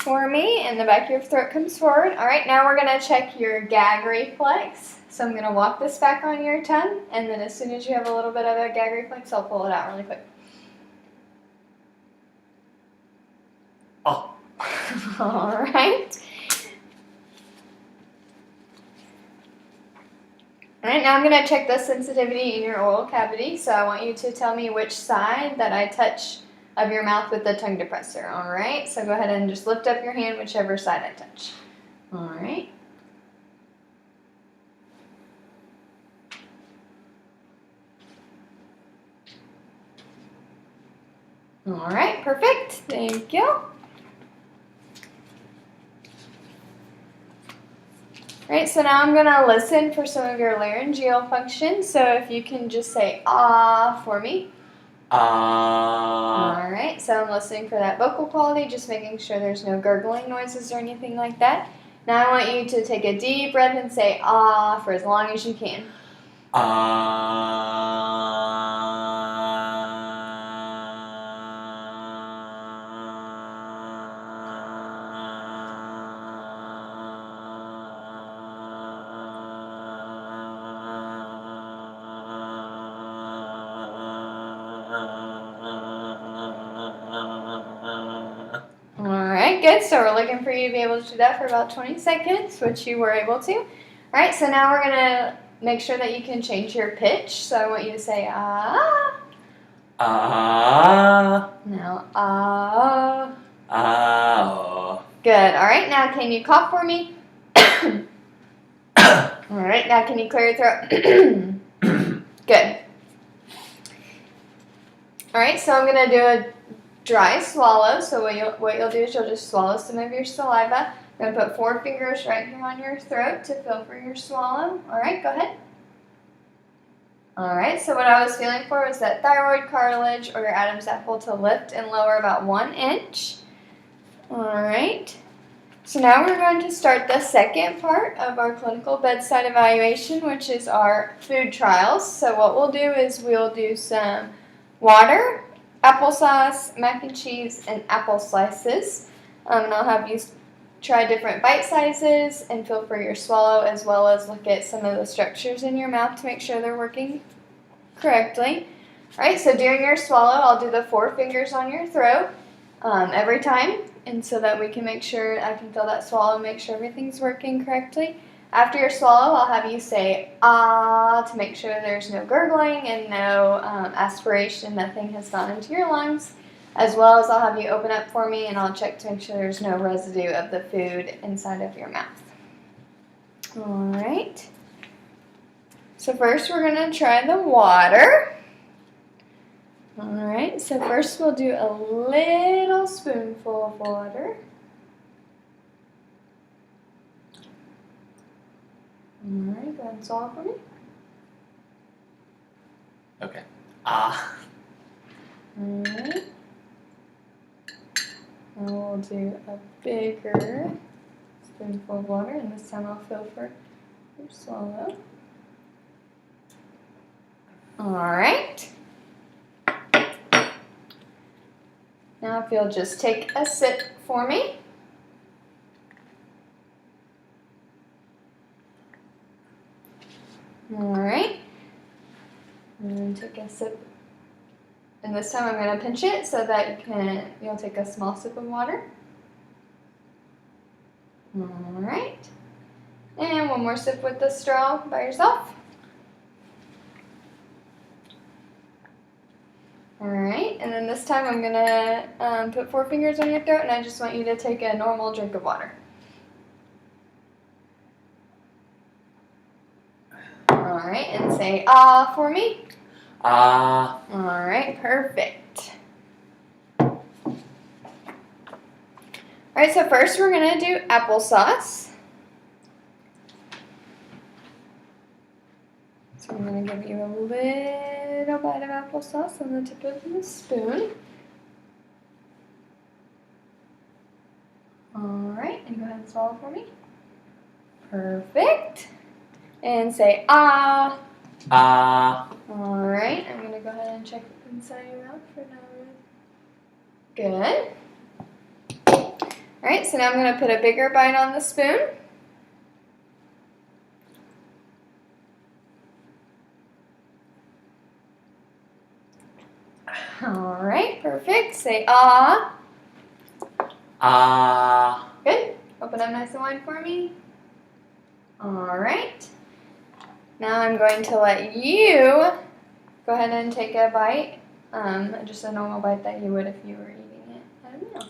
for me, and the back of your throat comes forward. All right, now we're gonna check your gag reflex. So I'm gonna walk this back on your tongue, and then as soon as you have a little bit of a gag reflex, I'll pull it out really quick. Oh. All right. All right, now I'm gonna check the sensitivity in your oral cavity. So I want you to tell me which side that I touch of your mouth with the tongue depressor. All right, so go ahead and just lift up your hand whichever side I touch. All right. All right, perfect. Thank you. All right, so now I'm gonna listen for some of your laryngeal function. So if you can just say ah for me. All right, so I'm listening for that vocal quality, just making sure there's no gurgling noises or anything like that. Now I want you to take a deep breath and say ah for as long as you can. Alright, good. So we're looking for you to be able to do that for about 20 seconds, which you were able to. Alright, so now we're going to make sure that you can change your pitch. So I want you to say ah. Ah. Now ah. Ah. Good. Alright, now can you cough for me? Alright, now can you clear your throat? Good. Alright, so I'm going to do a dry swallow. So what you'll do is you'll just swallow some of your saliva. I'm going to put 4 fingers right here on your throat to feel for your swallow. Alright, go ahead. Alright, so what I was feeling for was that thyroid cartilage or your Adam's apple to lift and lower about 1 inch. Alright. So now we're going to start the second part of our clinical bedside evaluation, which is our food trials. So what we'll do is we'll do some water, applesauce, mac and cheese, and apple slices. And I'll have you try different bite sizes and feel for your swallow, as well as look at some of the structures in your mouth to make sure they're working correctly. All right, so during your swallow, I'll do the 4 fingers on your throat every time, and so that we can make sure I can feel that swallow, make sure everything's working correctly. After your swallow, I'll have you say ah to make sure there's no gurgling and no aspiration, nothing has gone into your lungs, as well as I'll have you open up for me and I'll check to make sure there's no residue of the food inside of your mouth. All right. So first we're going to try the water. All right, so first we'll do a little spoonful of water. All right, go ahead and swallow for me. Okay. Ah. All right. And we'll do a bigger spoonful of water, and this time I'll feel for your swallow. All right. Now if you'll just take a sip for me. All right. And then take a sip. And this time I'm going to pinch it so that you'll take a small sip of water. All right. And one more sip with the straw by yourself. All right, and then this time I'm gonna put 4 fingers on your throat, and I just want you to take a normal drink of water. All right, and say ah for me. Ah. All right, perfect. All right, so first we're gonna do applesauce. So I'm gonna give you a little bite of applesauce on the tip of the spoon. All right, and go ahead and swallow for me. Perfect. And say ah. Ah. All right, I'm gonna go ahead and check inside your mouth for now. Good. Alright, so now I'm going to put a bigger bite on the spoon. Alright, perfect. Say ah. Ah. Good. Open up nice and wide for me. Alright. Now I'm going to let you go ahead and take a bite. Just a normal bite that you would if you were eating it at a meal.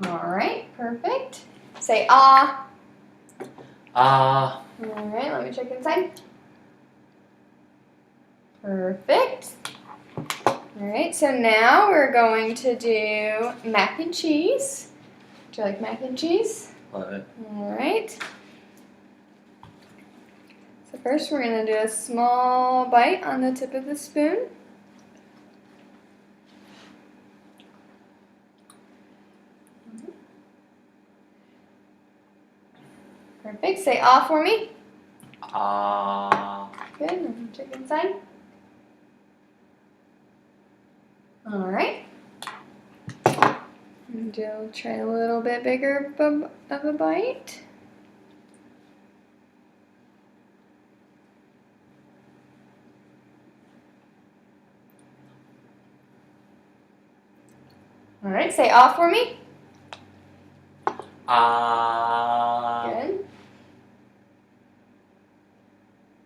Alright, perfect. Say ah. Ah. Alright, let me check inside. Perfect. Alright, so now we're going to do mac and cheese. Do you like mac and cheese? Love it. Alright. So first we're going to do a small bite on the tip of the spoon. Perfect. Say ah for me. Ah. Good. Let me check inside. Alright. And we'll try a little bit bigger of a bite. Alright, say ah for me. Ah. Good.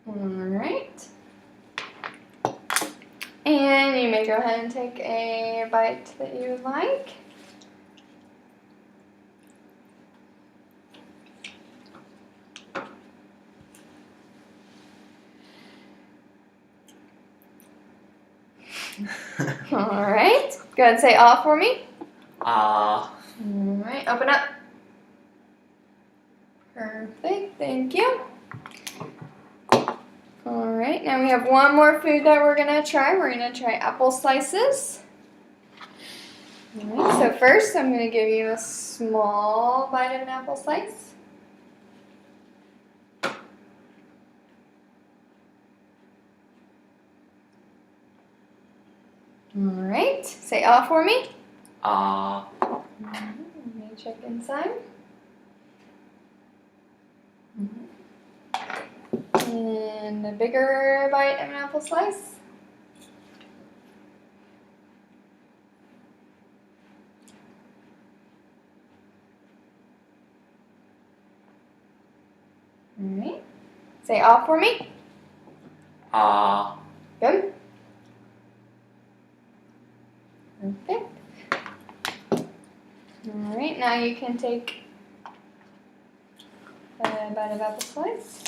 Alright. And you may go ahead and take a bite that you would like. Alright. Go ahead and say ah for me. Ah. Alright, open up. Perfect, thank you. Alright, now we have one more food that we're going to try. We're going to try apple slices. Alright, so first I'm going to give you a small bite of an apple slice. Alright, say ah for me. Ah. Let me check inside. And a bigger bite of an apple slice. Alright. Say ah for me. Ah. Good. Perfect. Alright, now you can take a bite of apple slice.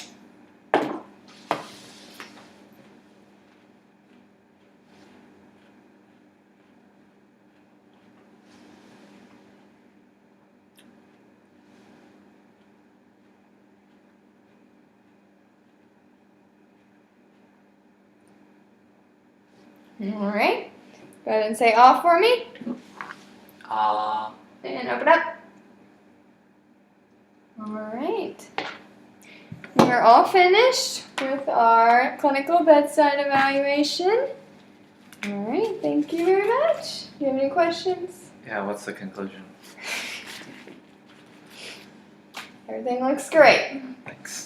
Alright. Go ahead and say ah for me. Ah. And open up. Alright. We're all finished with our clinical bedside evaluation. Alright, thank you very much. Do you have any questions? Yeah, what's the conclusion? Everything looks great. Thanks.